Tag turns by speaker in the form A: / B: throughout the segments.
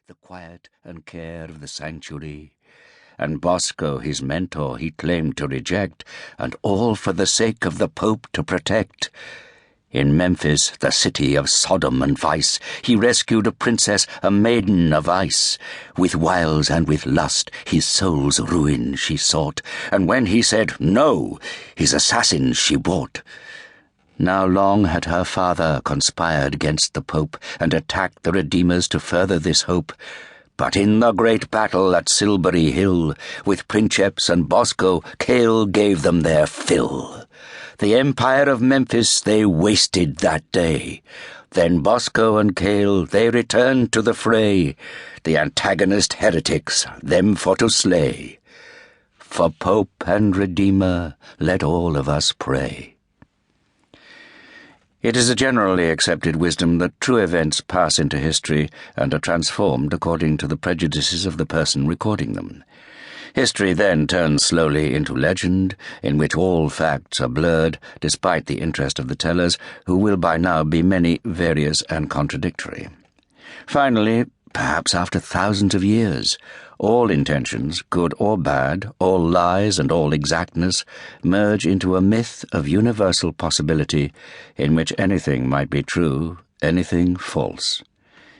A: the quiet and care of the sanctuary. And Bosco, his mentor, he claimed to reject, and all for the sake of the Pope to protect. In Memphis, the city of Sodom and vice, he rescued a princess, a maiden of ice. With wiles and with lust his soul's ruin she sought, and when he said no, his assassins she bought. Now long had her father conspired against the Pope, and attacked the Redeemers to further this hope. But in the great battle at Silbury Hill, with Princeps and Bosco, Cale gave them their fill. The empire of Memphis they wasted that day. Then Bosco and Cale, they returned to the fray, the antagonist heretics, them for to slay. For Pope and Redeemer, let all of us pray. It is a generally accepted wisdom that true events pass into history and are transformed according to the prejudices of the person recording them. History then turns slowly into legend, in which all facts are blurred, despite the interest of the tellers, who will by now be many, various, and contradictory. Finally, perhaps after thousands of years, all intentions, good or bad, all lies and all exactness, merge into a myth of universal possibility in which anything might be true, anything false.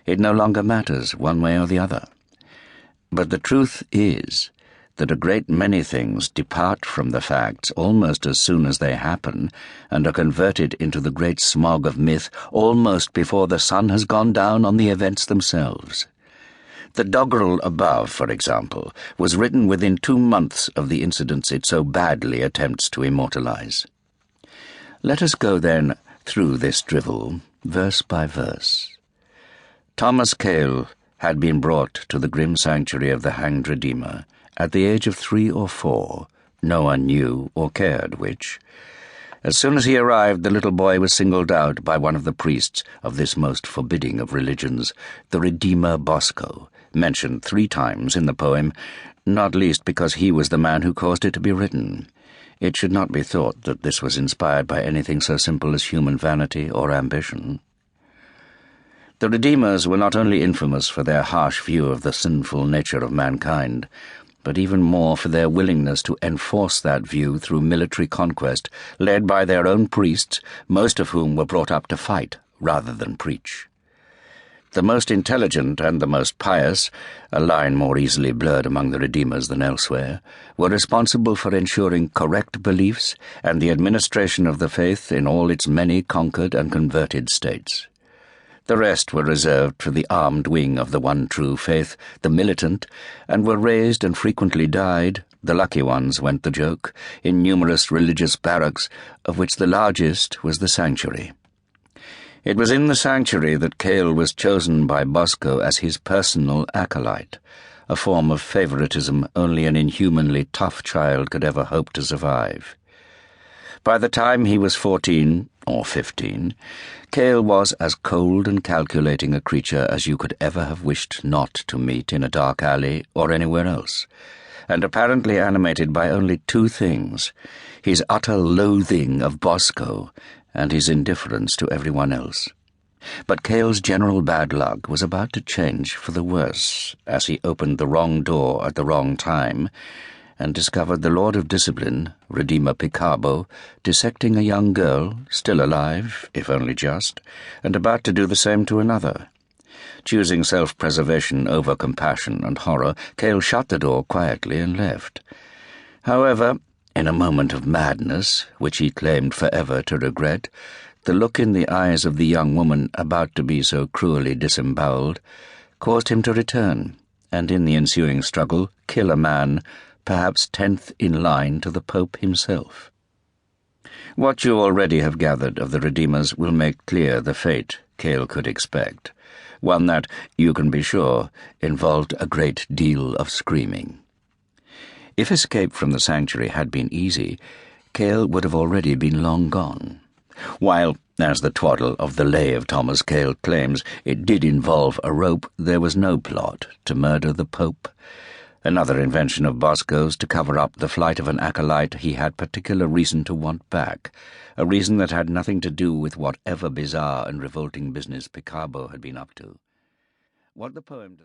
A: It no longer matters one way or the other. But the truth is that a great many things depart from the facts almost as soon as they happen and are converted into the great smog of myth almost before the sun has gone down on the events themselves. The doggerel above, for example, was written within 2 months of the incidents it so badly attempts to immortalize. Let us go then through this drivel, verse by verse. Thomas Cale had been brought to the grim sanctuary of the hanged Redeemer at the age of 3 or 4, no one knew or cared which. As soon as he arrived, the little boy was singled out by one of the priests of this most forbidding of religions, the Redeemer Bosco, mentioned 3 times in the poem, not least because he was the man who caused it to be written. It should not be thought that this was inspired by anything so simple as human vanity or ambition. The Redeemers were not only infamous for their harsh view of the sinful nature of mankind, but even more for their willingness to enforce that view through military conquest, led by their own priests, most of whom were brought up to fight rather than preach. The most intelligent and the most pious, a line more easily blurred among the Redeemers than elsewhere, were responsible for ensuring correct beliefs and the administration of the faith in all its many conquered and converted states. The rest were reserved for the armed wing of the one true faith, the militant, and were raised and frequently died, the lucky ones went the joke, in numerous religious barracks, of which the largest was the sanctuary. It was in the sanctuary that Cale was chosen by Bosco as his personal acolyte, a form of favoritism only an inhumanly tough child could ever hope to survive. By the time he was 14, or 15, Cale was as cold and calculating a creature as you could ever have wished not to meet in a dark alley or anywhere else, and apparently animated by only 2 things, his utter loathing of Bosco and his indifference to everyone else. But Cale's general bad luck was about to change for the worse as he opened the wrong door at the wrong time and discovered the Lord of Discipline, Redeemer Picabo, dissecting a young girl, still alive, if only just, and about to do the same to another. Choosing self-preservation over compassion and horror, Cale shut the door quietly and left. However, in a moment of madness, which he claimed forever to regret, the look in the eyes of the young woman about to be so cruelly disemboweled caused him to return, and in the ensuing struggle kill a man, perhaps 10th in line to the Pope himself. What you already have gathered of the Redeemers will make clear the fate Cale could expect, one that, you can be sure, involved a great deal of screaming. If escape from the sanctuary had been easy, Cale would have already been long gone. While, as the twaddle of the Lay of Thomas Cale claims, it did involve a rope, there was no plot to murder the Pope. Another invention of Bosco's to cover up the flight of an acolyte he had particular reason to want back, a reason that had nothing to do with whatever bizarre and revolting business Picabo had been up to. What the poem